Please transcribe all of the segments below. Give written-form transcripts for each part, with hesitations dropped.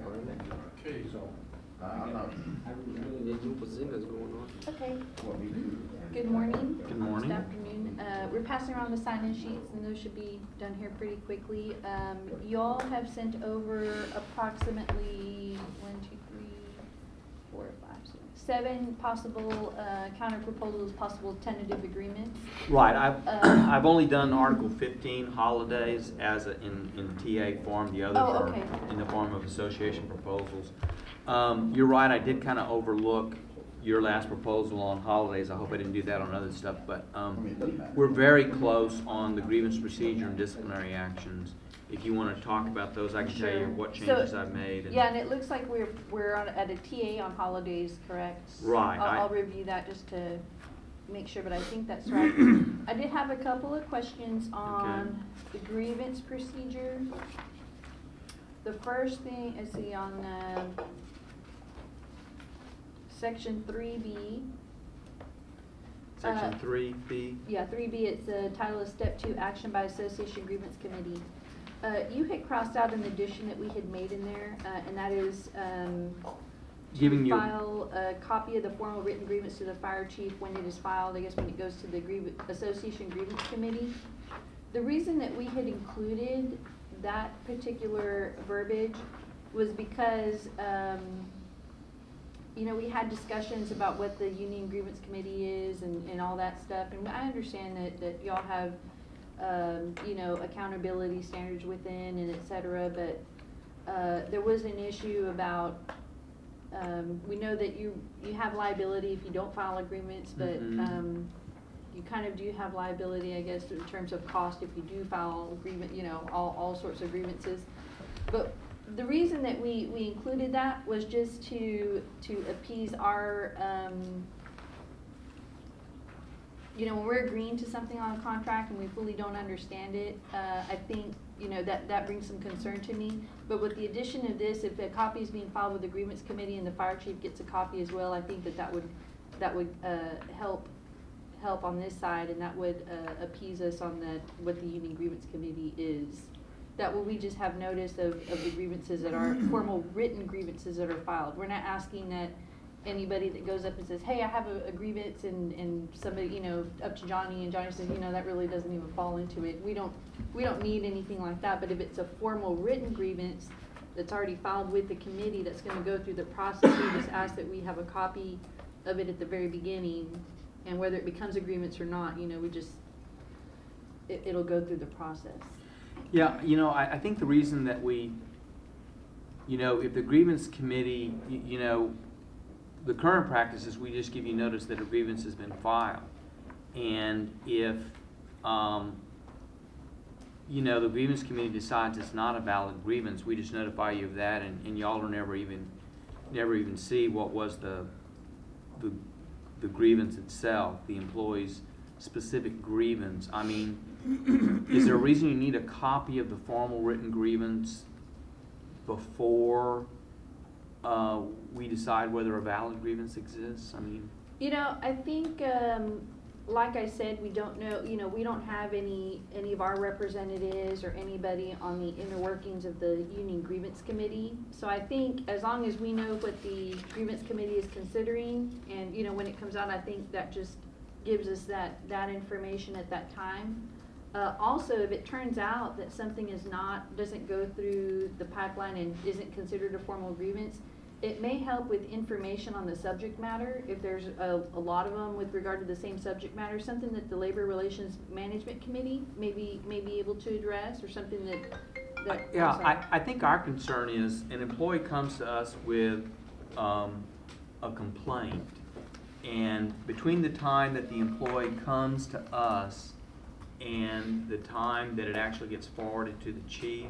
Okay. So, I'm not. Okay. Good morning. Good morning. Good afternoon. We're passing around the sign-in sheets, and those should be done here pretty quickly. Y'all have sent over approximately 7 possible counter proposals, possible tentative agreements. Right, I've only done Article 15, holidays, as in TA form. The others Oh, are okay. in the form of association proposals. You're right, I did kind of overlook your last proposal on holidays. I hope I didn't do that on other stuff, but we're very close on the grievance procedure and disciplinary actions. If you want to talk about those, I can tell you what changes I've made. Yeah, and it looks like we're at a TA on holidays, correct? Right. I'll review that just to make sure, but I think that's right. I did have a couple of questions on the grievance procedure. The first thing is on Section 3B. Section 3B. Yeah, 3B, it's the title of Step 2, Action by Association Grievance Committee. You had crossed out an addition that we had made in there, and that is Giving you file a copy of the formal written grievance to the fire chief when it is filed, I guess when it goes to the Association Grievance Committee. The reason that we had included that particular verbiage was because you know, we had discussions about what the Union Grievance Committee is and all that stuff, and I understand that y'all have you know, accountability standards within and et cetera, but there was an issue about we know that you have liability if you don't file agreements, but you kind of do have liability, I guess, in terms of cost if you do file agreement, you know, all sorts of grievances. But the reason that we included that was just to appease our you know, when we're agreeing to something on a contract and we fully don't understand it, I think, you know, that brings some concern to me. But with the addition of this, if a copy is being filed with the grievance committee and the fire chief gets a copy as well, I think that would help on this side, and that would appease us on what the union grievance committee is. That way we just have notice of the grievances that are formal written grievances that are filed. We're not asking that anybody that goes up and says, hey, I have a grievance, and somebody, you know, up to Johnny, and Johnny says, you know, that really doesn't even fall into it. We don't need anything like that. But if it's a formal written grievance that's already filed with the committee that's going to go through the process, we just ask that we have a copy of it at the very beginning, and whether it becomes a grievance or not, you know, it'll go through the process. Yeah, you know, I think the reason that we, you know, if the grievance committee, you know, the current practice is we just give you notice that a grievance has been filed. And if, you know, the grievance committee decides it's not a valid grievance, we just notify you of that, and y'all will never even see what was the grievance itself, the employee's specific grievance. I mean, is there a reason you need a copy of the formal written grievance before we decide whether a valid grievance exists? I mean, you know, I think, like I said, we don't know, you know, we don't have any of our representatives or anybody on the inner workings of the union grievance committee. So I think as long as we know what the grievance committee is considering, and, you know, when it comes out, I think that just gives us that information at that time. Also, if it turns out that something doesn't go through the pipeline and isn't considered a formal grievance, it may help with information on the subject matter. If there's a lot of them with regard to the same subject matter, something that the Labor Relations Management Committee may be able to address, or something that yeah, I think our concern is an employee comes to us with a complaint, and between the time that the employee comes to us and the time that it actually gets forwarded to the chief,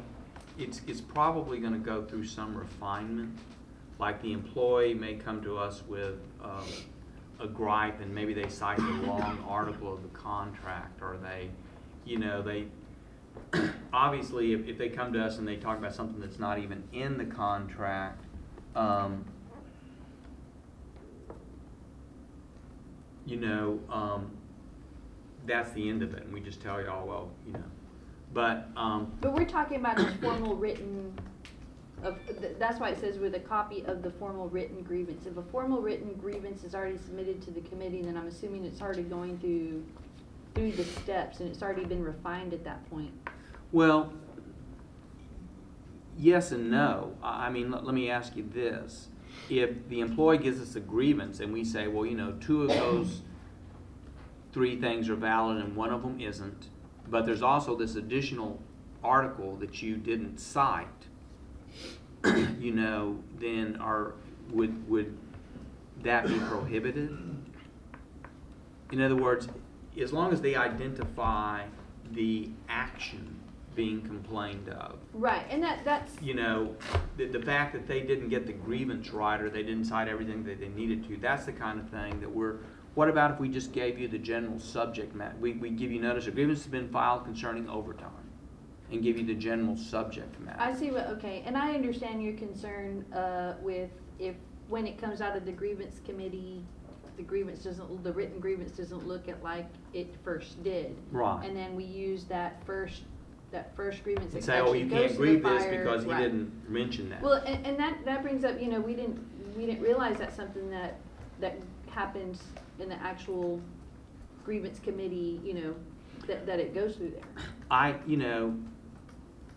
it's probably going to go through some refinement. Like the employee may come to us with a gripe, and maybe they cite the wrong article of the contract, or they, you know, they obviously if they come to us and they talk about something that's not even in the contract, you know, that's the end of it, and we just tell y'all, well, you know, but we're talking about just formal written That's why it says with a copy of the formal written grievance. If a formal written grievance is already submitted to the committee, then I'm assuming it's already going through the steps and it's already been refined at that point. Well, yes and no. I mean, let me ask you this. If the employee gives us a grievance and we say, well, you know, 2 of those 3 things are valid and 1 of them isn't, but there's also this additional article that you didn't cite, you know, then would that be prohibited? In other words, as long as they identify the action being complained of. Right, and that's... You know, the fact that they didn't get the grievance right or they didn't cite everything that they needed to, that's the kind of thing that what about if we just gave you the general subject matter? We give you notice a grievance has been filed concerning overtime and give you the general subject matter. I see okay, and I understand your concern with when it comes out of the grievance committee, the written grievance doesn't look at like it first did. Right. And then we use that first grievance. And say, oh, you can't grieve this because you didn't mention that. Well, and that brings up, you know, we didn't realize that's something that happens in the actual grievance committee, you know, that it goes through there. You know,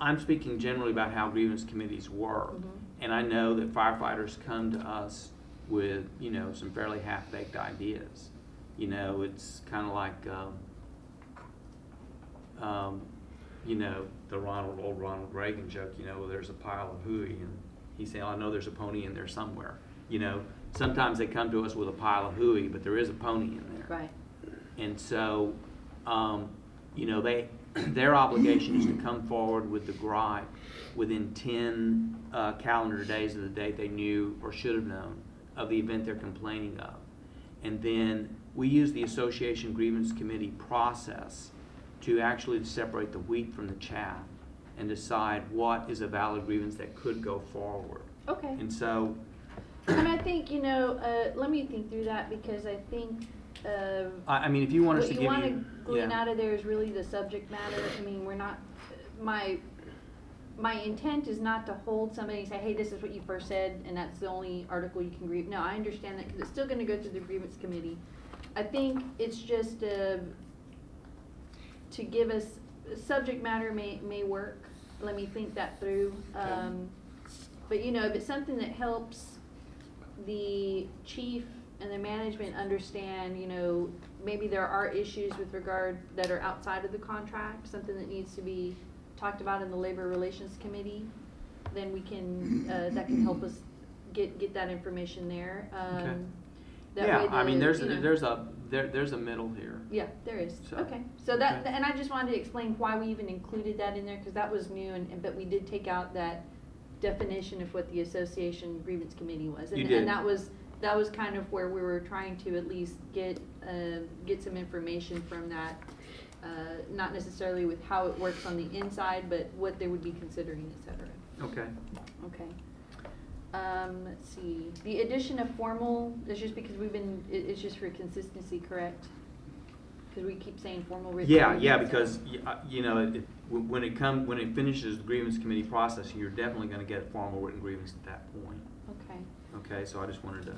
I'm speaking generally about how grievance committees work. Mm-hmm. And I know that firefighters come to us with, you know, some fairly half-baked ideas. You know, it's kind of like, you know, the old Ronald Reagan joke, you know, there's a pile of hooey, and he's saying, oh, I know there's a pony in there somewhere. You know, sometimes they come to us with a pile of hooey, but there is a pony in there. Right. And so, you know, their obligation is to come forward with the gripe within 10 calendar days of the date they knew or should have known of the event they're complaining of. And then we use the association grievance committee process to actually separate the wheat from the chaff and decide what is a valid grievance that could go forward. Okay. And so... And I think, you know, let me think through that, because I think... I mean, if you want us to give you... What you want to glean out of there is really the subject matter. I mean, we're not... My intent is not to hold somebody and say, hey, this is what you first said, and that's the only article you can grieve. No, I understand that, because it's still going to go through the grievance committee. I think it's just to give us... Subject matter may work. Let me think that through. Okay. But, you know, if it's something that helps the chief and the management understand, you know, maybe there are issues with regard that are outside of the contract, something that needs to be talked about in the Labor Relations Committee, then we can, that can help us get that information there. Okay. That way I mean, there's a a middle here. Yeah, there is. So, okay. So that, and I just wanted to explain why we even included that in there, because that was new, but we did take out that definition of what the association grievance committee was. And, You did. And that was kind of where we were trying to at least get some information from that, not necessarily with how it works on the inside, but what they would be considering, et cetera. Okay. Okay. Let's see. The addition of formal is just because it's just for consistency, correct? Because we keep saying formal written. Yeah, because you know, when it finishes the grievance committee process, you're definitely going to get a formal written grievance at that point. Okay. Okay, so I just wanted to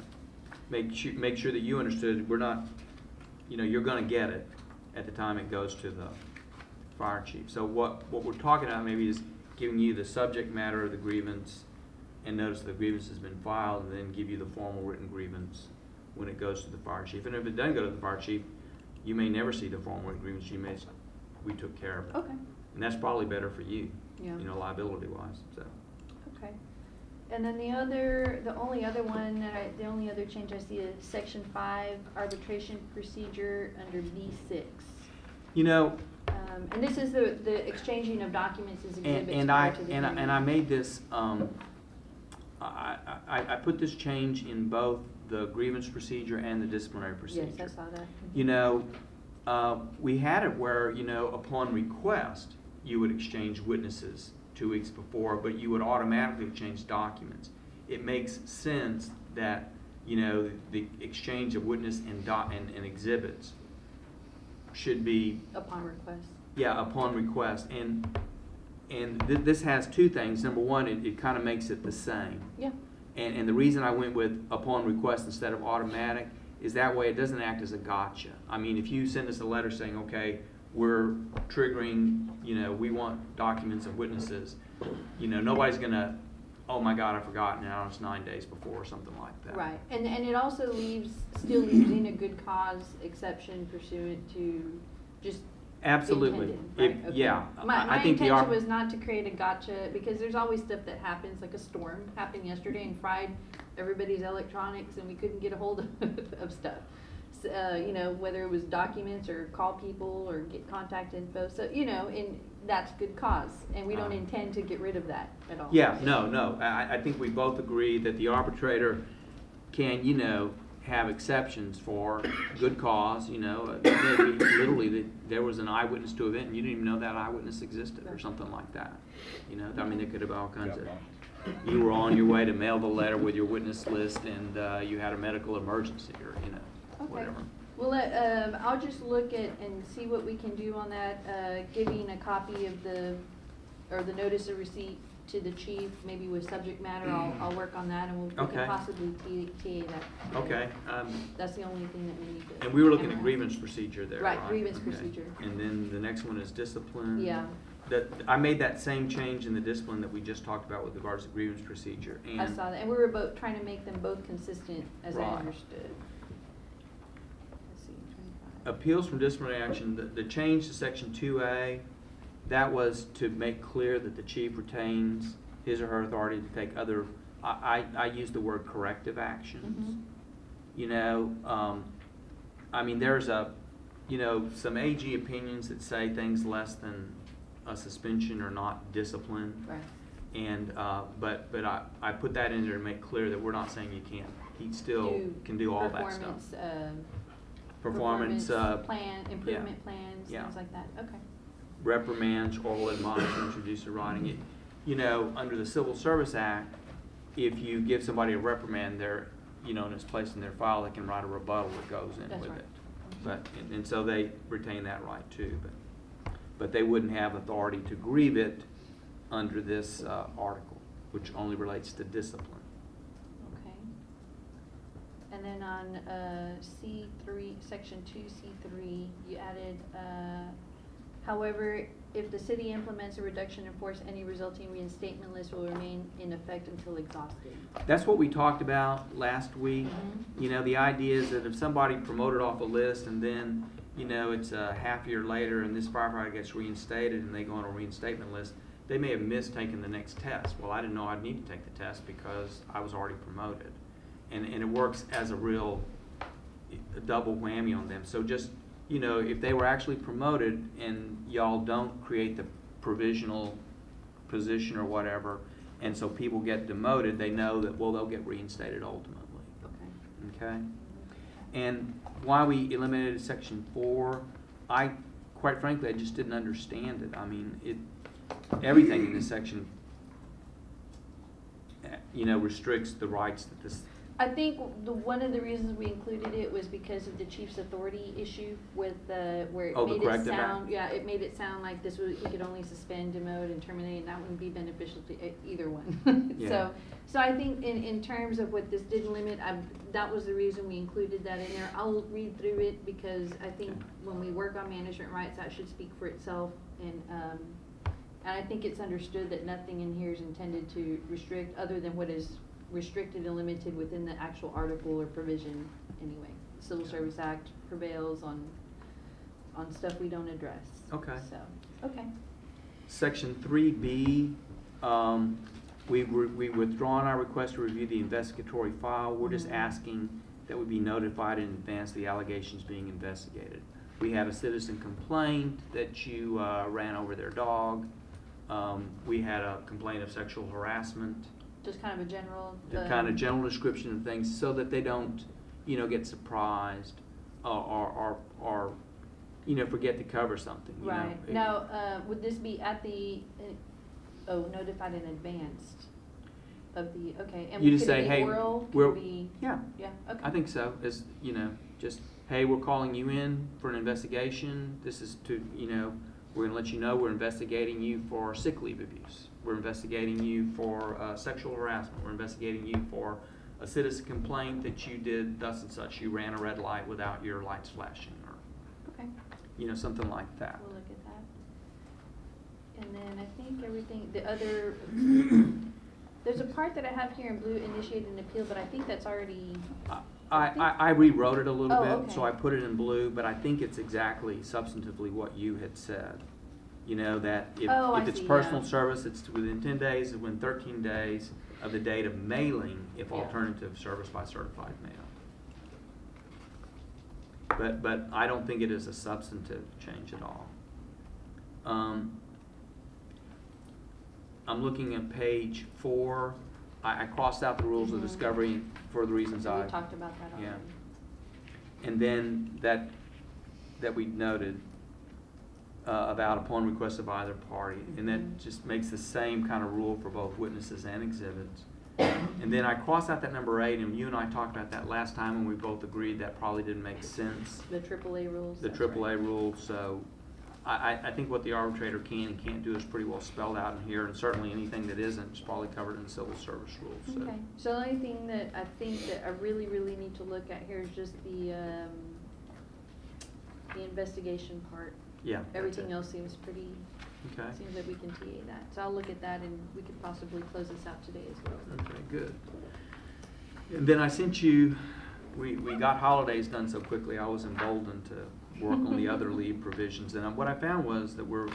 make sure that you understood we're not, you know, you're going to get it at the time it goes to the fire chief. So what we're talking about maybe is giving you the subject matter of the grievance, and notice the grievance has been filed, and then give you the formal written grievance when it goes to the fire chief. And if it doesn't go to the fire chief, you may never see the formal written grievance. We took care of it. Okay. And that's probably better for you, Yeah. you know, liability wise. So. Okay. And then the only other change I see is Section 5 arbitration procedure under B6. You know. And this is the exchanging of documents as exhibits. And prior to the hearing. I made this. I put this change in both the grievance procedure and the disciplinary procedure. Yes, I saw that. You know, we had it where, you know, upon request, you would exchange witnesses 2 weeks before, but you would automatically exchange documents. It makes sense that, you know, the exchange of witness and exhibits should be upon request. Yeah, upon request. And this has two things. Number one, it kind of makes it the same. Yeah. And the reason I went with upon request instead of automatic is that way it doesn't act as a gotcha. I mean, if you send us a letter saying, okay, we're triggering, we want documents and witnesses, nobody's gonna, oh my God, I forgot, now it's 9 days before or something like that. Right, and it also still leaves in a good cause exception pursuant to just Absolutely. intended, right? Okay. Yeah. My I think intention was not to create a gotcha, because there's always stuff that happens, like a storm happened yesterday and fried everybody's electronics and we couldn't get a hold of stuff. So, whether it was documents or call people or get contact info, so, and that's good cause, and we don't intend to get rid of that at all. Yeah, no. I think we both agree that the arbitrator can, have exceptions for good cause, maybe literally that there was an eyewitness to an event and you didn't even know that eyewitness existed or something like that. I mean, there could have been all kinds of, you were on your way to mail the letter with your witness list and you had a medical emergency or, Okay. whatever. Well, I'll just look at and see what we can do on that, giving a copy of the notice of receipt to the chief, maybe with subject matter. I'll work on that, and we Okay. can possibly TA that. Okay. That's the only thing that we need to. And we were looking at hammer out. grievance procedure there, right? Right, grievance Okay. procedure. And then the next one is discipline. Yeah, I made that same change in the discipline that we just talked about with regards to grievance procedure. I saw that, and we were both trying to make them both consistent, as I Right. understood. Let's see, 25. Appeals from disciplinary action, the change to section 2A, that was to make clear that the chief retains his or her authority to take other, I use the word corrective actions. I mean, there's some AG opinions that say things less than a suspension are not discipline. Right. And, but I put that in there to make clear that we're not saying you can't, he still can do all that stuff. Performance, Performance, plan, improvement plans, Yeah. things like that, okay. reprimands, oral admonishments, reduce the writing. Under the Civil Service Act, if you give somebody a reprimand, they're, and it's placed in their file, they can write a rebuttal that goes in That's with right. it. But, and so they retain that right too, but they wouldn't have authority to grieve it under this article, which only relates to discipline. Okay. And then on C3, section 2C3, you added, however, if the city implements a reduction in force, any resulting reinstatement list will remain in effect until exhausted. That's what we talked about last week. Mhm. The idea is that if somebody promoted off a list and then, it's a half year later and this firefighter gets reinstated and they go on a reinstatement list, they may have missed taking the next test. Well, I didn't know I'd need to take the test because I was already promoted. And it works as a double whammy on them. So just, if they were actually promoted and y'all don't create the provisional position or whatever, and so people get demoted, they know that, well, they'll get reinstated ultimately. Okay. Okay? And why we eliminated section 4, quite frankly, I just didn't understand it. I mean, everything in this section, restricts the rights that this. I think one of the reasons we included it was because of the chief's authority issue with where it Oh, the made it corrective sound, act? yeah, it made it sound like this was, he could only suspend, demote, and terminate, and that wouldn't be beneficial to either one. Yeah. So I think in terms of what this did limit, that was the reason we included that in there. I'll read through it because I think when we work on management rights, that should speak for itself, and I think it's understood that nothing in here is intended to restrict other than what is restricted and limited within the actual article or provision anyway. Civil Service Act prevails on stuff we don't address. Okay. So, okay. Section 3B, we've withdrawn our request to review the investigatory file. We're just asking that we be notified in advance of the allegations being investigated. We had a citizen complaint that you ran over their dog. We had a complaint of sexual harassment. Just kind of a general. The kind of general description of things so that they don't, get surprised or forget to cover something. Right. Now, would this be at the, notified in advance of the, okay. And You just could it say, be hey, oral? Could we're, it be, yeah, okay. I think so. As just, hey, we're calling you in for an investigation. This is to, We're gonna let you know we're investigating you for sick leave abuse. We're investigating you for sexual harassment. We're investigating you for a citizen complaint that you did thus and such. You ran a red light without your lights flashing, or Okay, something like that. we'll look at that. And then I think everything, the other, there's a part that I have here in blue, initiate an appeal, but I think that's already. I rewrote it a little Oh, bit, so okay. I put it in blue, but I think it's exactly substantively what you had said. You know, that Oh, I if it's see, personal yeah. service, it's within 10 days, within 13 days of the date of mailing, if Yeah. alternative service by certified mail. But I don't think it is a substantive change at all. I'm looking at page 4. I crossed out the rules of Mhm. discovery for the reasons We I. talked about that already. Yeah. And then that we noted about upon request of either party, and that Mhm. just makes the same kind of rule for both witnesses and exhibits. And then I crossed out that number 8, and you and I talked about that last time, and we both agreed that probably didn't make sense. The AAA rules. The that's right. AAA rule, so I think what the arbitrator can and can't do is pretty well spelled out in here, and certainly anything that isn't is probably covered in the civil service rules. So. Okay, so the only thing that I think that I really, really need to look at here is just the investigation part. Yeah. that's Everything it. else seems pretty, Okay. seems like we can TA that. So I'll look at that and we could possibly close this out today as well. Okay, good. And then I sent you, we got holidays done so quickly, I was emboldened to work on the other leave provisions. And what I found was that we're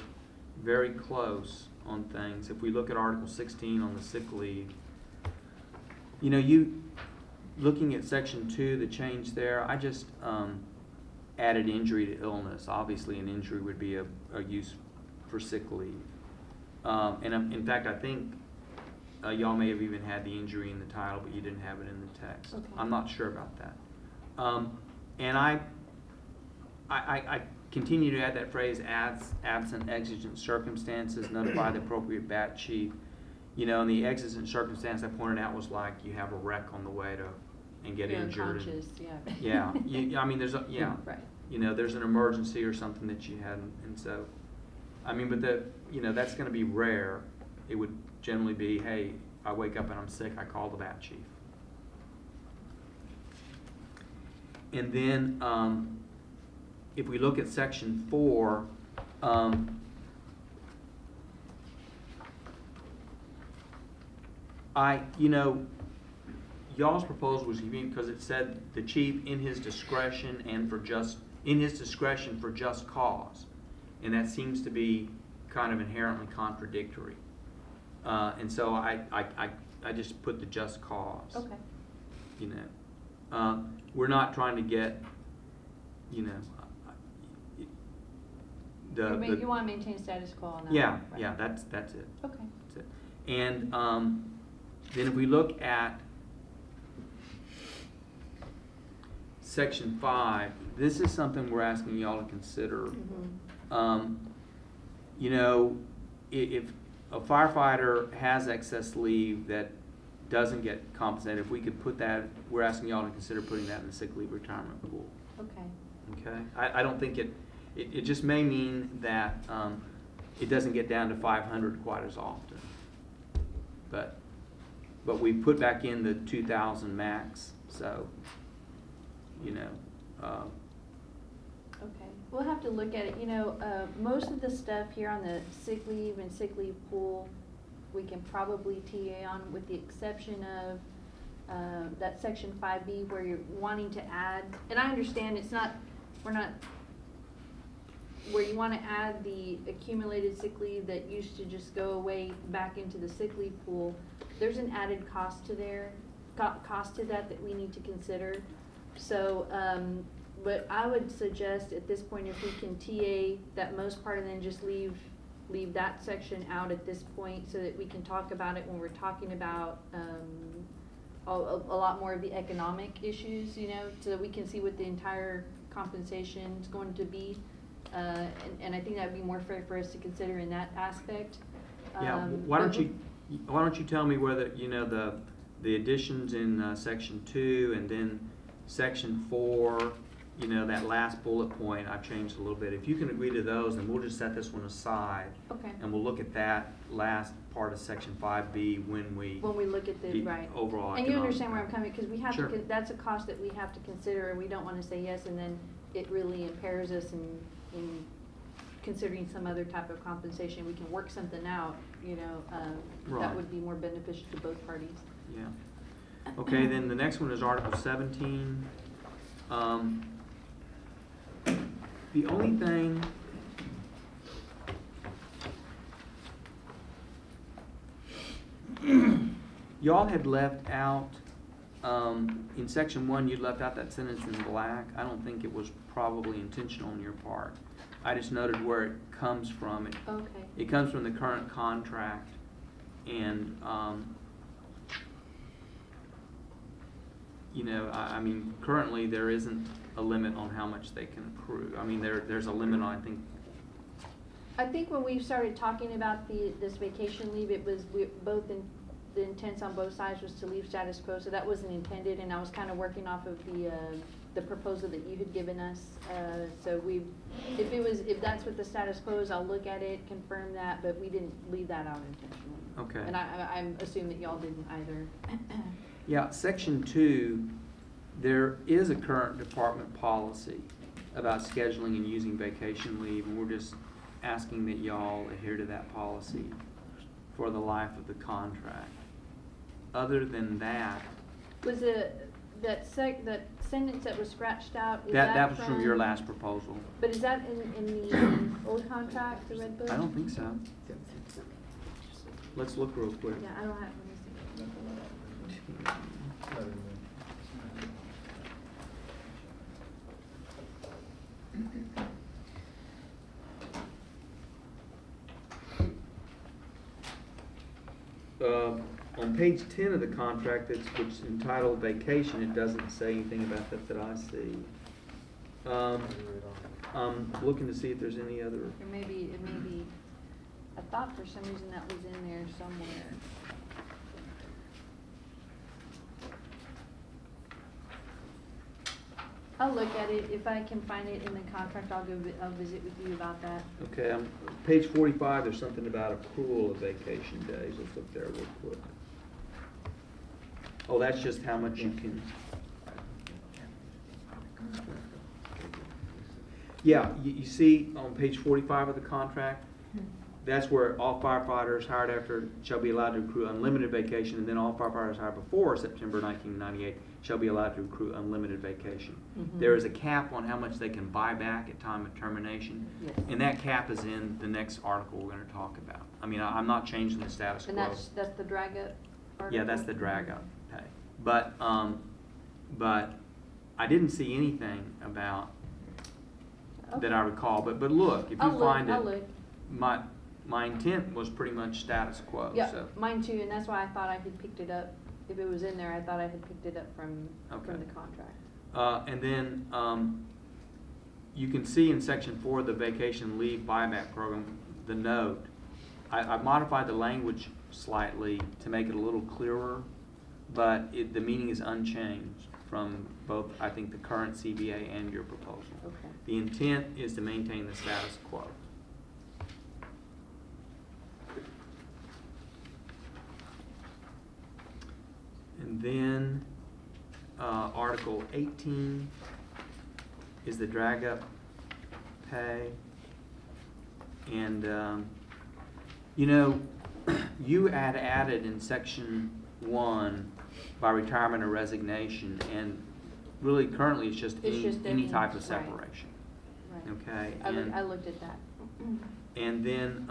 very close on things. If we look at Article 16 on the sick leave, you know, looking at Section 2, the change there, I just added injury to illness. Obviously, an injury would be a use for sick leave. And in fact, I think y'all may have even had the injury in the title, but you didn't have it in the text. Okay. I'm not sure about that. And I continue to add that phrase, absent exigent circumstances, notify the appropriate bat chief. You know, and the exigent circumstance I pointed out was like you have a wreck on the way to, and get You're injured. unconscious, yeah. Yeah, I mean, Right. you know, there's an emergency or something that you had, and so, I mean, but that's gonna be rare. It would generally be, hey, I wake up and I'm sick, I call the bat chief. And then, if we look at Section 4, y'all's proposal was because it said the chief in his discretion for just cause, and that seems to be kind of inherently contradictory. And so I just put the just cause. Okay. You know, we're not trying to get, you know, You want to maintain status quo on that? yeah, right? yeah, that's it. Okay. That's it. And then if we look at Section 5, this is something we're asking y'all to consider. Mhm. You know, if a firefighter has excess leave that doesn't get compensated, if we could put that, we're asking y'all to consider putting that in the sick leave retirement pool. Okay. Okay? I don't think it just may mean that it doesn't get down to 500 quite as often. But we put back in the 2,000 max, so, you know. Okay, we'll have to look at it. You know, most of the stuff here on the sick leave and sick leave pool, we can probably TA on, with the exception of that Section 5B where you're wanting to add, and I understand we're not, where you want to add the accumulated sick leave that used to just go away back into the sick leave pool. There's an added cost to that we need to consider. So, but I would suggest at this point, if we can TA that most part and then just leave that section out at this point so that we can talk about it when we're talking about a lot more of the economic issues, you know, so that we can see what the entire compensation is going to be. And I think that would be more fair for us to consider in that aspect. Yeah, why don't you tell me whether, you know, the additions in Section 2 and then Section 4, you know, that last bullet point, I've changed a little bit. If you can agree to those, then we'll just set this one aside. Okay. And we'll look at that last part of section 5B when we look at the, right. overall And you economic. understand where I'm coming, because we have Sure. to, that's a cost that we have to consider, and we don't want to say yes, and then it really impairs us in considering some other type of compensation. We can work something out, you know, Right. that would be more beneficial to both parties. Yeah. Okay, then the next one is Article 17. The only thing y'all had left out, in section 1, you left out that sentence in black. I don't think it was probably intentional on your part. I just noted where it comes from. Okay. It comes from the current contract, and you know, I mean, currently there isn't a limit on how much they can accrue. I mean, there's a limit on, I think when we started talking about this vacation leave, it was, the intents on both sides was to leave status quo, so that wasn't intended, and I was kind of working off of the proposal that you had given us. So if that's what the status quo is, I'll look at it, confirm that, but we didn't leave that out intentionally. Okay. And I'm assuming that y'all didn't either. Yeah, section 2, there is a current department policy about scheduling and using vacation leave, and we're just asking that y'all adhere to that policy for the life of the contract. Other than that, Was it that sentence that was scratched out? Is that was from your last proposal. But is that in the old contract, the red book? I don't think so. Let's look real quick. Yeah, I don't have. On page 10 of the contract, which is entitled vacation, it doesn't say anything about that I see. I'm looking to see if there's any other. It may be, I thought for some reason that was in there somewhere. I'll look at it. If I can find it in the contract, I'll visit with you about that. Okay, page 45, there's something about accrual of vacation days. Let's look there real quick. Oh, that's just how much you can. Yeah, you see on page 45 of the contract, that's where all firefighters hired after shall be allowed to accrue unlimited vacation, and then all firefighters hired before September 1998 shall be allowed to accrue unlimited vacation. Mm-hmm. There is a cap on how much they can buy back at time of termination, Yes. and that cap is in the next article we're going to talk about. I mean, I'm not changing the status quo. And that's the drag up article? Yeah, that's the drag up pay. But I didn't see anything about that I recall. But look, if you find I'll it, look. my intent was pretty much status quo. Yeah, So. mine too, and that's why I thought I had picked it up. If it was in there, I thought I had picked it up from the contract. And then you can see in section 4 of the vacation leave buyback program, the note. I modified the language slightly to make it a little clearer, but the meaning is unchanged from both, I think, the current CBA and your proposal. Okay. The intent is to maintain the status quo. And then Article 18 is the drag up pay. And you know, you had added in section 1 by retirement or resignation, and really currently it's just any type of separation. Right. Okay. I looked at that. And then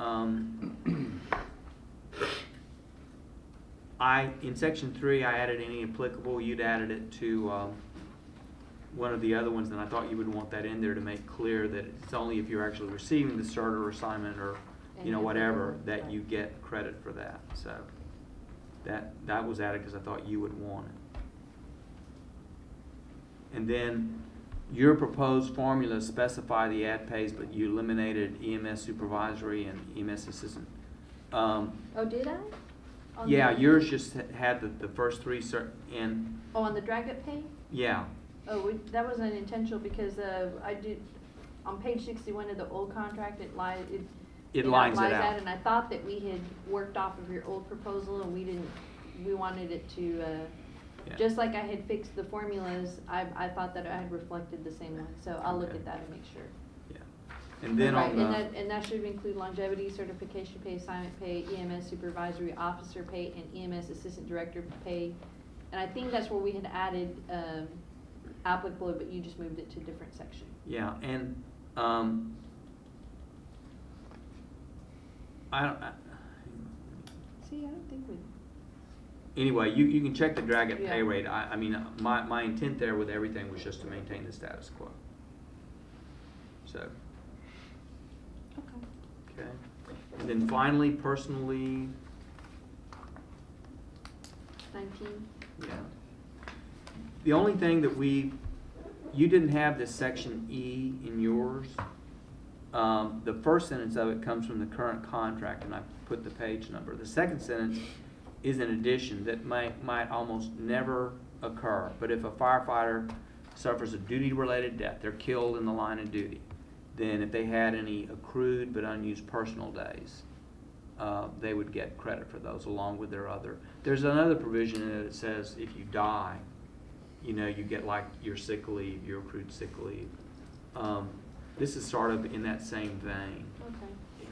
in section 3, I added any applicable. You'd added it to one of the other ones, and I thought you would want that in there to make clear that it's only if you're actually receiving the cert or assignment or whatever that you get credit for that. So that was added because I thought you would want it. And then your proposed formulas specify the ad pays, but you eliminated EMS supervisory and EMS assistant. Oh, did I? Yeah, yours just had the first 3 in. Oh, on the drag up pay? Yeah. Oh, that was unintentional because, I did, on page 61 of the old contract, it lines it out. And I thought that we had worked off of your old proposal and we wanted it to, Yeah. just like I had fixed the formulas, I thought that I had reflected the same one, so I'll look Okay. at that and make sure. Yeah. And then Right, on the. and that should include longevity, certification pay, assignment pay, EMS supervisory officer pay, and EMS assistant director pay. And I think that's where we had added, applicable, but you just moved it to a different section. Yeah, and, See, I don't think we. anyway, you can check the Dragon Yeah. pay rate. I mean, my intent there with everything was just to maintain the status quo. So, Okay. okay. And then finally, personally, 19. yeah. The only thing that you didn't have this section E in yours. The first sentence of it comes from the current contract, and I put the page number. The second sentence is an addition that might almost never occur. But if a firefighter suffers a duty-related death, they're killed in the line of duty, then if they had any accrued but unused personal days, they would get credit for those along with their other. There's another provision in it that says if you die, you get like your sick leave, your accrued sick leave. This is sort of in that same vein. Okay.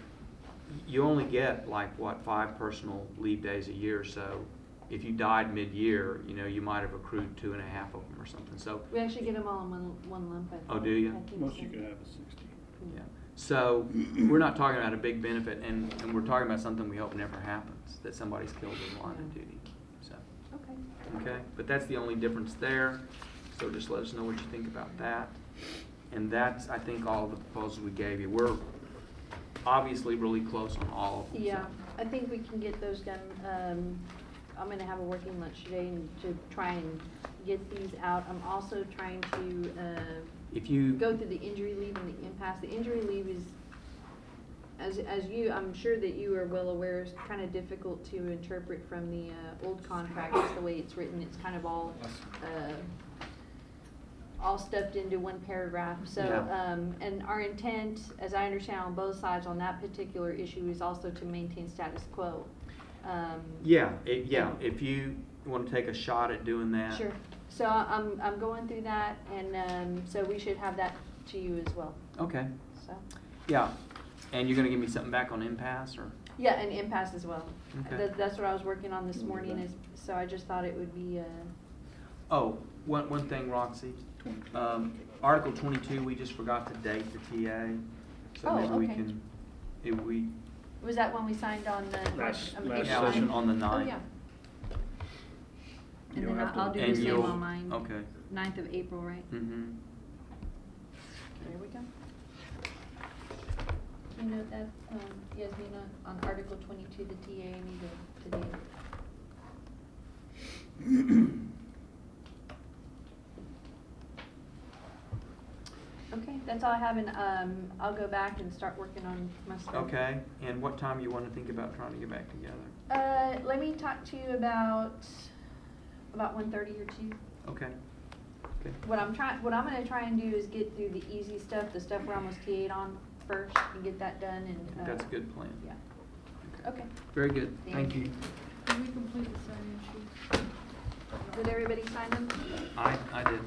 You only get like, 5 personal leave days a year, so if you died mid-year, you might have accrued 2.5 of them or something, so. We actually get them all in one lump, I think. Oh, do you? I think Most so. you could have is 60. Yeah, so we're not talking about a big benefit, and we're talking about something we hope never happens, that somebody's killed in line of duty, so. Okay. Okay, but that's the only difference there, so just let us know what you think about that. And that's, I think, all of the proposals we gave you. We're obviously really close on all of them. so. Yeah, I think we can get those done. I'm gonna have a working lunch today and to try and get these out. I'm also trying to, If you, go through the injury leave and the impasse. The injury leave is, I'm sure that you are well aware, is kind of difficult to interpret from the, old contract. Just the way it's written, it's kind of all stuffed into one paragraph. So, Yeah. and our intent, as I understand on both sides on that particular issue, is also to maintain status quo. if you want to take a shot at doing that. Sure. So I'm going through that, and, so we should have that to you as well, Okay, so. yeah. And you're gonna give me something back on impasse, or? Yeah, and impasse as well. Okay. That's what I was working on this morning, so I just thought it would be, Oh, one thing, Roxy. 22. Article 22, we just forgot to date the TA. So Oh, maybe we okay. can, if we, was that when we signed on the? Last April yeah, session. 9th? on the Oh, 9th. yeah. And You'll then have to- I'll do the And same you'll- on mine. Okay. 9th of April, right? Mm-hmm. There we go. You know that, Yasmina, on Article 22, the TA, I need to date. Okay, that's all I have, and, I'll go back and start working on my stuff. Okay, and what time you want to think about trying to get back together? Let me talk to you about 1:30 or 2. Okay. Okay. What I'm gonna try and do is get through the easy stuff, the stuff we're almost TA'd on first, and get that done, and, That's a good plan. yeah. Okay. Very good. Thank Thank you. Did we complete the sign-in sheet? Did everybody sign them? I did.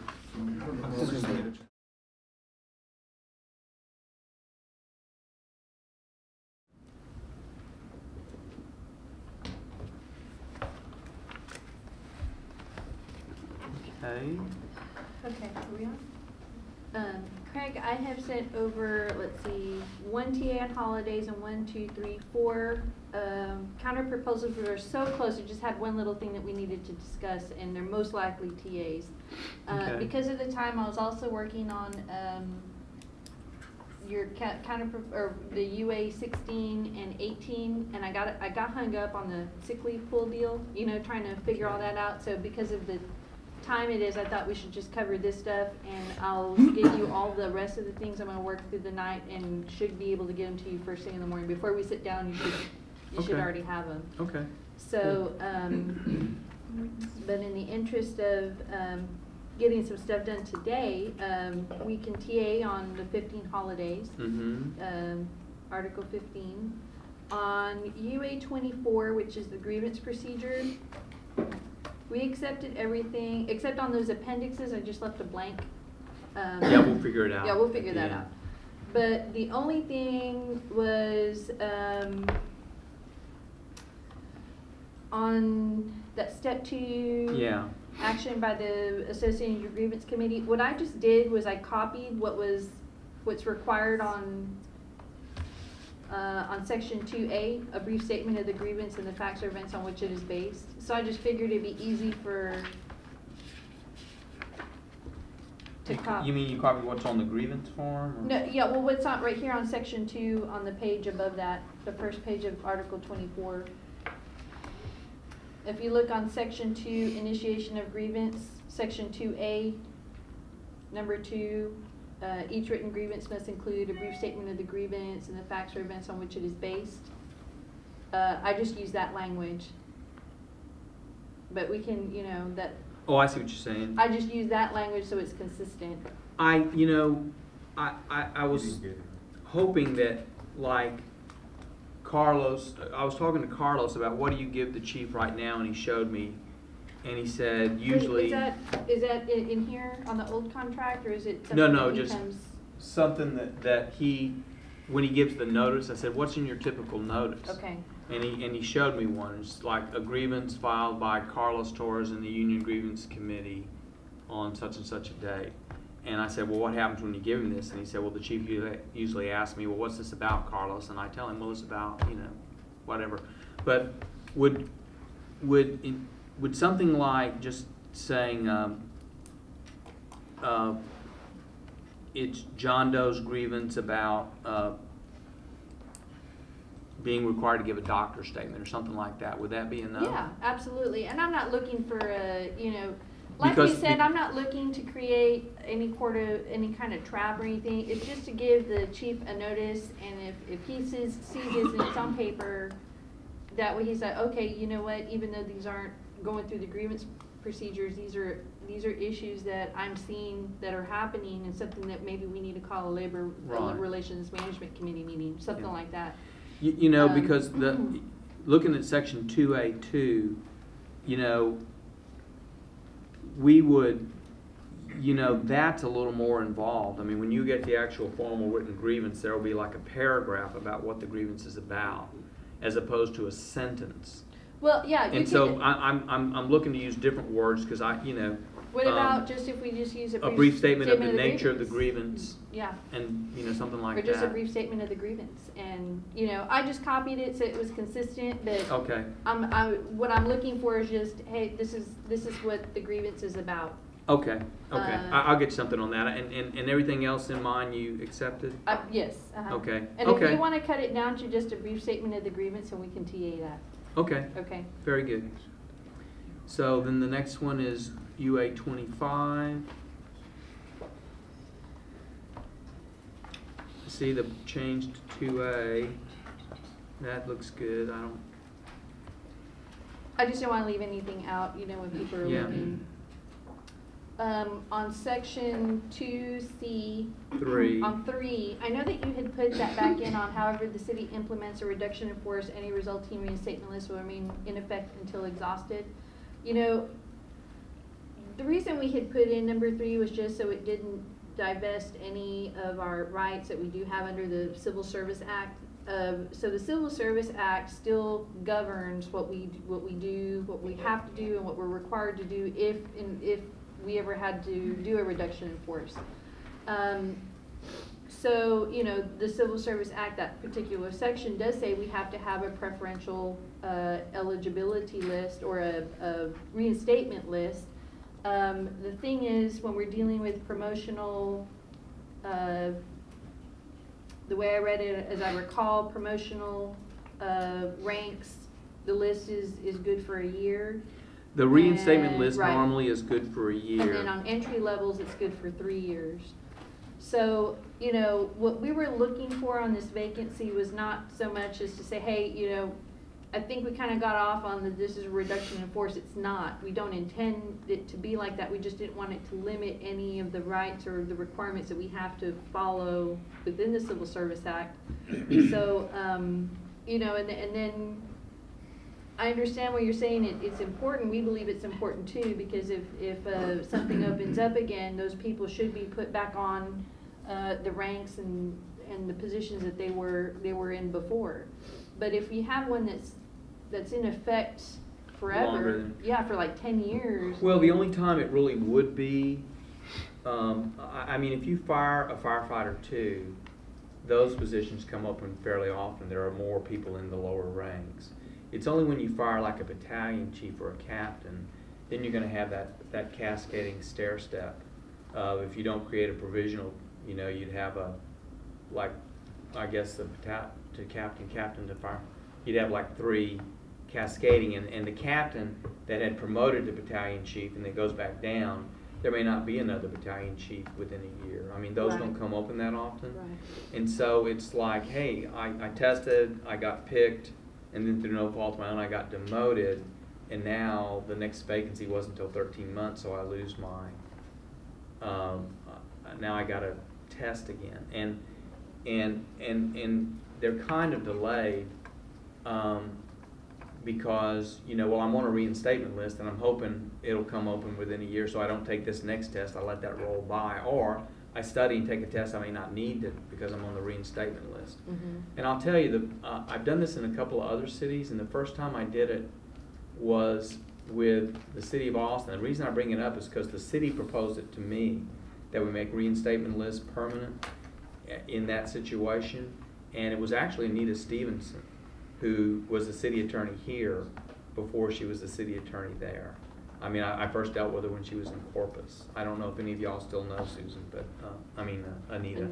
Okay. Okay, are we on? Craig, I have sent over, let's see, 1 TA on holidays and 1, 2, 3, 4, counter proposals. We were so close, we just had one little thing that we needed to discuss, and they're most likely TAs. Okay. Because of the time, I was also working on, your or the UA 16 and 18, and I got hung up on the sick leave pool deal, trying to figure all that out. So because of the time it is, I thought we should just cover this stuff, and I'll give you all the rest of the things I'm gonna work through the night, and should be able to get them to you first thing in the morning. Before we sit down, you should Okay. already have them. Okay. So, but in the interest of, getting some stuff done today, we can TA on the 15 holidays. Article 15. On UA 24, which is the grievance procedure, we accepted everything, except on those appendixes, I just left a blank. Yeah, we'll figure it out. Yeah, we'll figure at the that end. out. But the only thing was, on that step 2 Yeah, action by the Associated Grievance Committee, what I just did was I copied what's required on section 2A, a brief statement of the grievance and the facts or events on which it is based. So I just figured it'd be easy to copy. You mean you copied what's on the grievance form? Or? No, yeah, well, what's on, right here on section 2, on the page above that, the first page of Article 24. If you look on section 2, initiation of grievance, section 2A, number 2, each written grievance must include a brief statement of the grievance and the facts or events on which it is based. I just use that language. But we can, that, Oh, I see what you're saying. I just use that language so it's consistent. I was hoping that, like, Carlos, I was talking to Carlos about what do you give the chief right now, and he showed me, and he said usually. Is that in here on the old contract, or is it something No, that just becomes? something that he, when he gives the notice, I said, what's in your typical notice? Okay. And he showed me one. It's like a grievance filed by Carlos Torres in the Union Grievance Committee on such and such a day. And I said, well, what happens when you give him this? And he said, well, the chief usually asks me, well, what's this about, Carlos? And I tell him, well, it's about, whatever. But would something like just saying, it's John Doe's grievance about being required to give a doctor's statement or something like that, would that be enough? Yeah, absolutely. And I'm not looking for like Because you said, I'm not looking to create any kind of trap or anything. It's just to give the chief a notice, and if he sees this and it's on paper, that way he's like, okay, you know what, even though these aren't going through the grievance procedures, these are issues that I'm seeing that are happening, and something that maybe we need to call a labor Right. relations management committee meeting, something like that. Because looking at section 2A2, we would, that's a little more involved. I mean, when you get the actual formal written grievance, there will be like a paragraph about what the grievance is about, as opposed to a sentence. Well, yeah. And so I'm looking to use different words because What about just if we just use a brief statement of the nature of the grievance? Yeah. And, something like that. Or just a brief statement of the grievance. And, I just copied it so it was consistent, but Okay. what I'm looking for is just, hey, this is what the grievance is about. Okay. I'll get something on that. And everything else in mind you accepted? Yes. Okay. And if you want to cut it down to just a brief statement of the grievance, and we can TA that. Okay. Okay. Very good. So then the next one is UA 25. See the change to 2A. That looks good. I just don't want to leave anything out, when people are Yeah. looking. On section 2C, 3. on 3, I know that you had put that back in on however the city implements a reduction in force, any resulting reinstatement list will remain in effect until exhausted. The reason we had put in number 3 was just so it didn't divest any of our rights that we do have under the Civil Service Act. So the Civil Service Act still governs what we do, what we have to do, and what we're required to do if we ever had to do a reduction in force. So, the Civil Service Act, that particular section does say we have to have a preferential eligibility list or a reinstatement list. The thing is, when we're dealing with promotional, the way I read it, as I recall, promotional ranks, the list is good for a year. The reinstatement And- list right. normally is good for a year. And then on entry levels, it's good for 3 years. So, what we were looking for on this vacancy was not so much as to say, hey, I think we kind of got off on the, this is a reduction in force. It's not. We don't intend it to be like that. We just didn't want it to limit any of the rights or the requirements that we have to follow within the Civil Service Act. So, you know, and then I understand what you're saying. It's important. We believe it's important too, because if something opens up again, those people should be put back on the ranks and the positions that they were in before. But if you have one that's in effect forever, yeah, for like 10 years. Well, the only time it really would be, I mean, if you fire a firefighter too, those positions come open fairly often. There are more people in the lower ranks. It's only when you fire like a battalion chief or a captain, then you're going to have that cascading stair step. If you don't create a provisional, you know, you'd have I guess the captain to fire, you'd have like 3 cascading, and the captain that had promoted to battalion chief and then goes back down, there may not be another battalion chief within a year. I mean, those Right. don't come open that often. Right. And so it's like, hey, I tested, I got picked, and then through no fault of my own, I got demoted, and now the next vacancy wasn't until 13 months, so I lose my, now I got to test again. And they're kind of delayed, because, you know, well, I'm on a reinstatement list and I'm hoping it'll come open within a year, so I don't take this next test, I let that roll by, or I study and take a test I may not need to because I'm on the reinstatement list. Mm-hmm. And I'll tell you, I've done this in a couple of other cities, and the first time I did it was with the city of Austin. The reason I bring it up is because the city proposed it to me, that we make reinstatement lists permanent in that situation, and it was actually Anita Stevenson, who was the city attorney here before she was the city attorney there. I mean, I first dealt with her when she was in Corpus. I don't know if any of y'all still know Susan, but, Anita.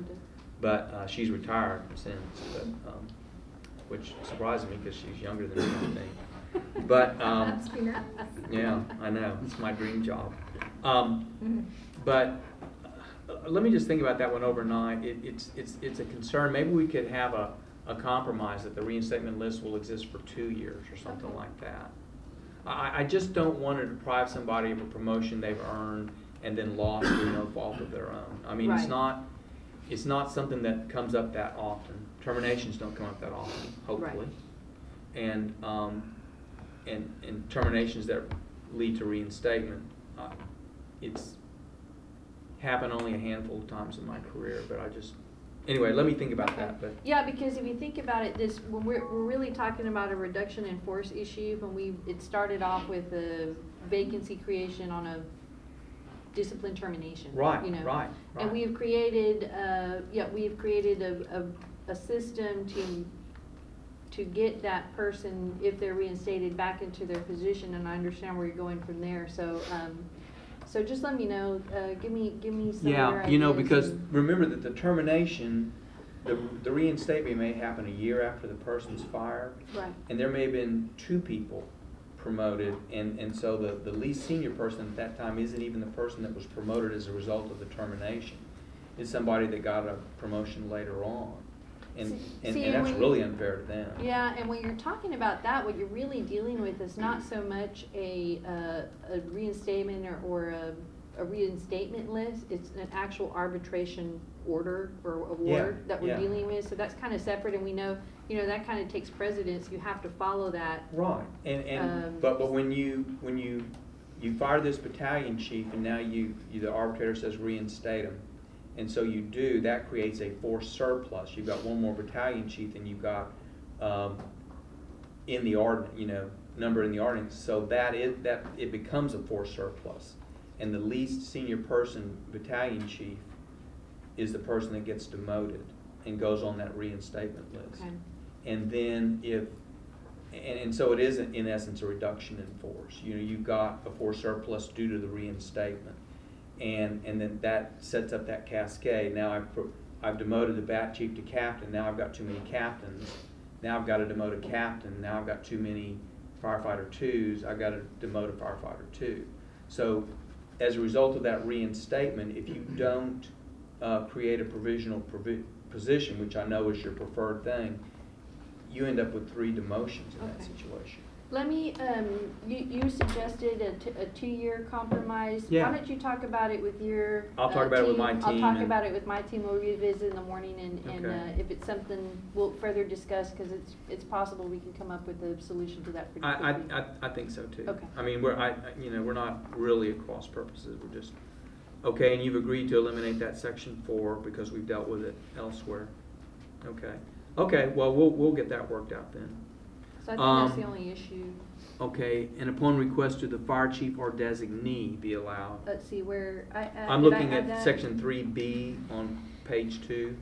But she's retired since, but, which surprises me because she's younger than me, I think. But, yeah, I know, it's my dream job. But let me just think about that one overnight. It's a concern. Maybe we could have a compromise that the reinstatement list will exist for 2 years or something like that. I just don't want to deprive somebody of a promotion they've earned and then lost through no fault of their own. I mean, Right. it's not something that comes up that often. Terminations don't come up that often, hopefully. Right. And terminations that lead to reinstatement, it's happened only a handful of times in my career, but anyway, let me think about that. But Yeah, because if you think about it, when we're really talking about a reduction in force issue, it started off with a vacancy creation on a discipline termination. right, you know. right. And we have created, a system to get that person, if they're reinstated, back into their position, and I understand where you're going from there. So just let me know. Give me some. Yeah, other you know, ideas because and- remember that the termination, the reinstatement may happen a year after the person's fired, Right. and there may have been 2 people promoted, and so the least senior person at that time isn't even the person that was promoted as a result of the termination. It's somebody that got a promotion later on, and that's when really unfair to them. Yeah, and when you're talking about that, what you're really dealing with is not so much a reinstatement or a reinstatement list. It's an actual arbitration order or award that we're dealing with. So that's kind of separate, and we know, that kind of takes precedence. You have to follow that. Right, but when you fire this battalion chief, and now the arbitrator says reinstate him, and so you do, that creates a force surplus. You've got one more battalion chief than you've got in the number in the ordinance, so that it becomes a force surplus, and the least senior person, battalion chief, is the person that gets demoted and goes on that reinstatement list. Okay. And then and so it is in essence a reduction in force. You've got a force surplus due to the reinstatement, and then that sets up that cascade. Now I've demoted the bat chief to captain. Now I've got too many captains. Now I've got to demote a captain. Now I've got too many firefighter 2s. I've got to demote a firefighter 2. So as a result of that reinstatement, if you don't create a provisional position, which I know is your preferred thing, you end up with 3 demotions in that Okay. situation. Let me, you suggested a 2-year compromise. Yeah. Why don't you talk about it with your I'll talk about it with my I'll team talk and- about it with my team. We'll revisit in the morning and Okay. if it's something we'll further discuss, because it's possible we can come up with a solution to that pretty I quickly. think so too. Okay. I mean, we're not really at cross purposes, we're just, okay, and you've agreed to eliminate that section 4 because we've dealt with it elsewhere. Okay. Okay, well, we'll get that worked out then. So I think that's the only issue. Okay, and upon request to the fire chief or designee be allowed. Let's see where I'm did I looking add at that? section 3B on page 2.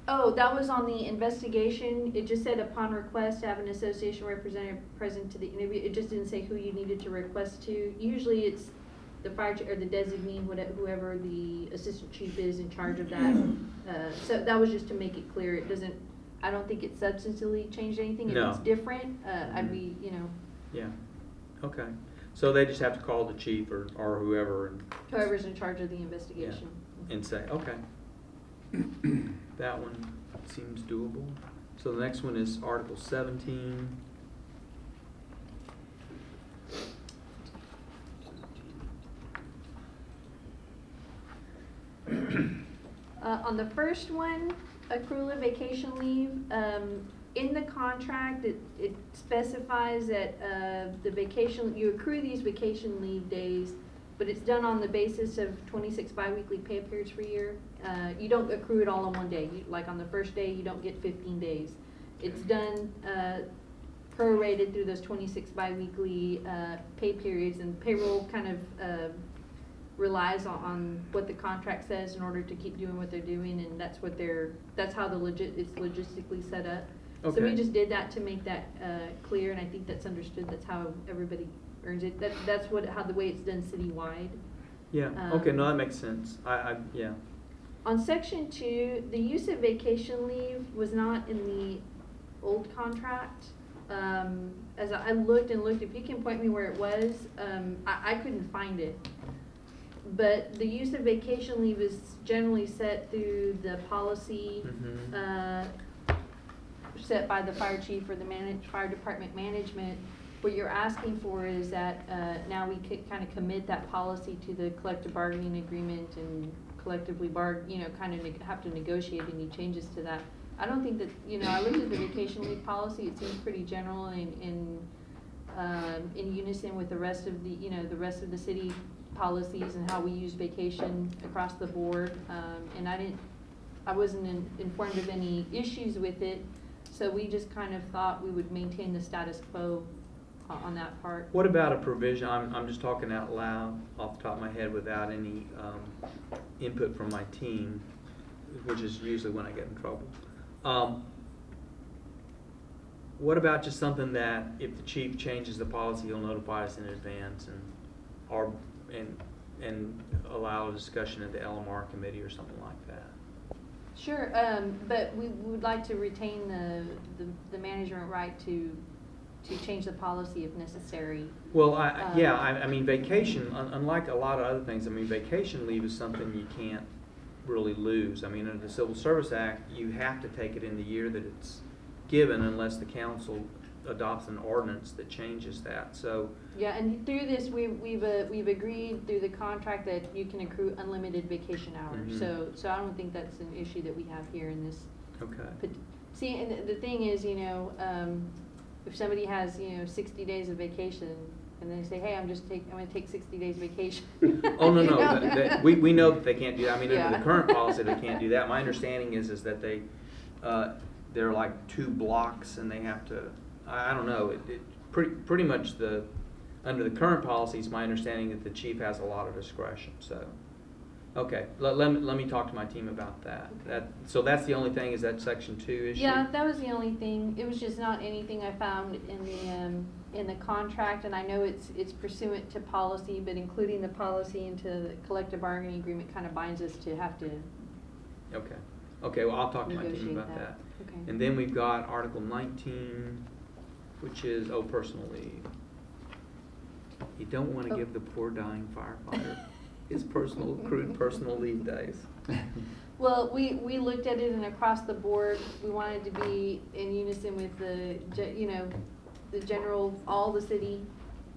Oh, that was on the investigation. It just said upon request to have an association representative present to the interview. It just didn't say who you needed to request to. Usually it's the fire chief or the designee, whoever the assistant chief is in charge of that. So that was just to make it clear. It doesn't, I don't think it substantially changed anything. If No. it's different, I'd be, Yeah, okay. So they just have to call the chief or whoever and. whoever's in charge of the investigation. And say, okay. That one seems doable. So the next one is Article 17. On the first one, accrual of vacation leave, in the contract, it specifies that, the vacation, you accrue these vacation leave days, but it's done on the basis of 26 biweekly pay periods per year. You don't accrue it all in one day. Like on the first day, you don't get 15 days. It's done, prorated through those 26 biweekly, pay periods, and payroll kind of, relies on what the contract says in order to keep doing what they're doing, and that's how it's logistically set up. So we Okay. just did that to make that clear, and I think that's understood. That's how everybody earns it. That's how the way it's done citywide. Yeah, okay, no, that makes sense. Yeah. On section 2, the use of vacation leave was not in the old contract. As I looked and looked, if you can point me where it was, I couldn't find it. But the use of vacation leave is generally set through the policy, Mhm. set by the fire chief or the fire department management. What you're asking for is that, now we could kind of commit that policy to the collective bargaining agreement and collectively have to negotiate any changes to that. I don't think that, I looked at the vacation leave policy, it seems pretty general and in unison with the rest of the city policies and how we use vacation across the board. And I wasn't informed of any issues with it, so we just kind of thought we would maintain the status quo on that part. What about a provision, I'm just talking out loud off the top of my head without any input from my team, which is usually when I get in trouble. What about just something that if the chief changes the policy, he'll notify us in advance and allow a discussion at the LMR committee or something like that? Sure, but we would like to retain the management right to change the policy if necessary. Well, I mean, vacation, unlike a lot of other things, I mean, vacation leave is something you can't really lose. I mean, under the Civil Service Act, you have to take it in the year that it's given unless the council adopts an ordinance that changes that, so. Yeah, and through this, we've agreed through the contract that you can accrue unlimited vacation hours. Mhm. So I don't think that's an issue that we have here in this. Okay. See, and the thing is, if somebody has, 60 days of vacation, and they say, hey, I'm gonna take 60 days vacation. Oh, no, You know? we know that they can't do that. I mean, under Yeah. the current policy, they can't do that. My understanding is that they're like 2 blocks and they have to, I don't know, pretty much under the current policies, my understanding that the chief has a lot of discretion, so. Okay, let me talk to my team about that. Okay. So that's the only thing, is that section 2 issue? Yeah, that was the only thing. It was just not anything I found in the contract, and I know it's pursuant to policy, but including the policy into the collective bargaining agreement kind of binds us to have to Okay, well, I'll talk to my team negotiate about that. Okay. And then we've got Article 19, which is, personal leave. You don't want to Oh. give the poor dying firefighter his personal, accrued personal leave days. Well, we looked at it and across the board, we wanted to be in unison with the, the general, all the city.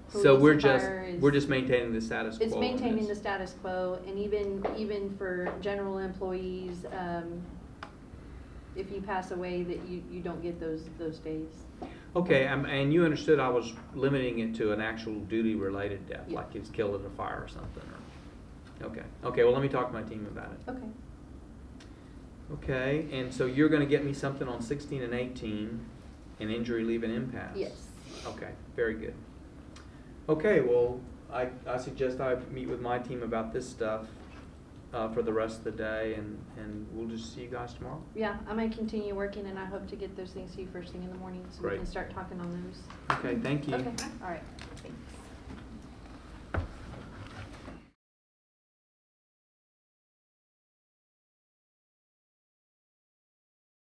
So police and fire we're is- just maintaining the status quo. It's on maintaining the this. status quo, and even for general employees, if you pass away, that you don't get those days. Okay, and you understood I was limiting it to an actual duty-related death, Yeah. like he was killed in a fire or something, or, okay, well, let me talk to my team about it. Okay. Okay, and so you're gonna get me something on 16 and 18, and injury, leave, and impasse? Yes. Okay, very good. Okay, well, I suggest I meet with my team about this stuff for the rest of the day, and we'll just see you guys tomorrow. Yeah, I'm gonna continue working, and I hope to get those things to you first thing in the morning, so we Great. can start talking on those. Okay, thank you. Okay, all right, thanks.